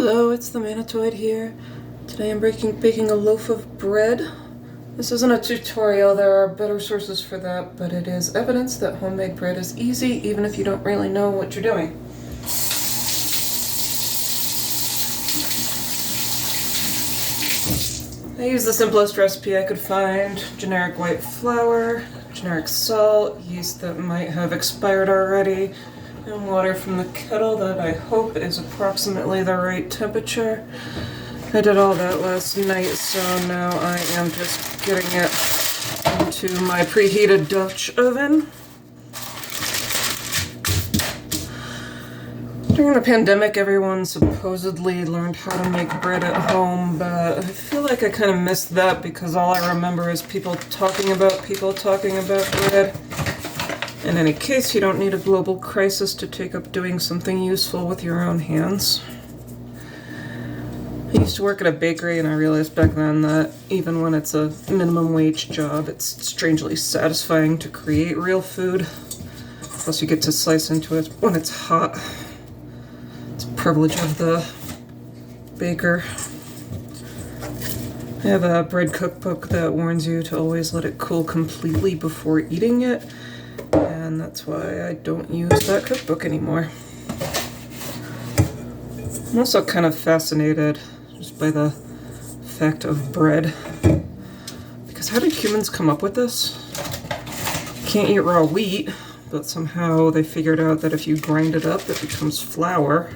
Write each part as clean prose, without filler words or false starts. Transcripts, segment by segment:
Hello, it's the Manitoid here. Today I'm baking a loaf of bread. This isn't a tutorial, there are better sources for that, but it is evidence that homemade bread is easy even if you don't really know what you're doing. I used the simplest recipe I could find: generic white flour, generic salt, yeast that might have expired already, and water from the kettle that I hope is approximately the right temperature. I did all that last night, so now I am just getting it into my preheated Dutch oven. During the pandemic, everyone supposedly learned how to make bread at home, but I feel like I kind of missed that because all I remember is people talking about bread. In any case, you don't need a global crisis to take up doing something useful with your own hands. I used to work at a bakery, and I realized back then that even when it's a minimum wage job, it's strangely satisfying to create real food. Plus you get to slice into it when it's hot. It's a privilege of the baker. I have a bread cookbook that warns you to always let it cool completely before eating it, and that's why I don't use that cookbook anymore. I'm also kind of fascinated just by the fact of bread, because how did humans come up with this? You can't eat raw wheat, but somehow they figured out that if you grind it up, it becomes flour.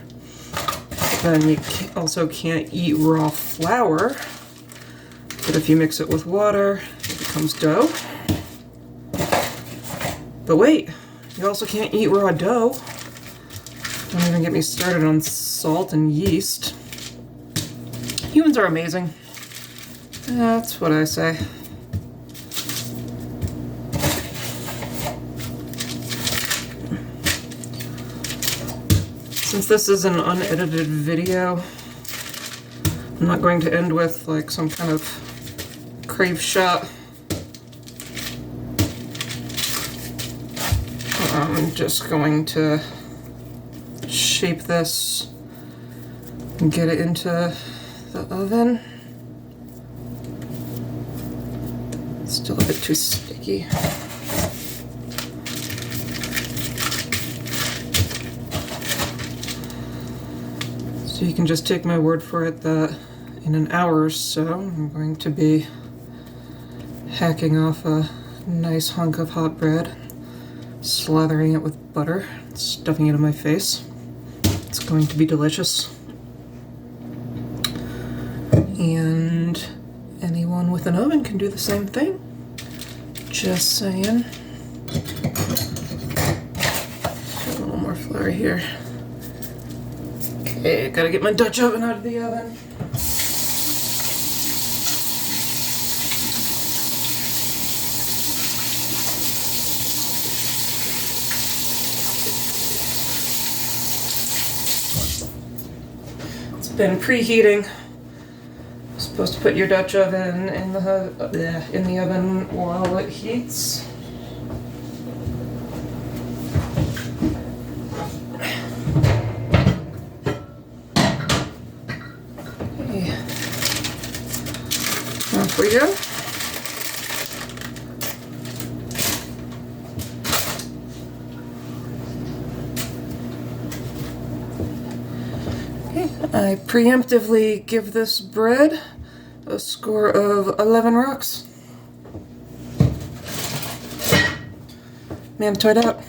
But then you also can't eat raw flour, but if you mix it with water, it becomes dough. But wait, you also can't eat raw dough. Don't even get me started on salt and yeast. Humans are amazing. That's what I say. Since this is an unedited video, I'm not going to end with like some kind of crave shot. I'm just going to shape this and get it into the oven. It's still a bit too sticky. So you can just take my word for it that in an hour or so I'm going to be hacking off a nice hunk of hot bread, slathering it with butter, stuffing it in my face. It's going to be delicious. And anyone with an oven can do the same thing. Just saying. A little more flour here. Okay, gotta get my Dutch oven out of the oven. It's been preheating. You're supposed to put your Dutch oven in the oven while it heats. Okay. Off we go. I preemptively give this bread a score of 11 rocks. Manitoid out.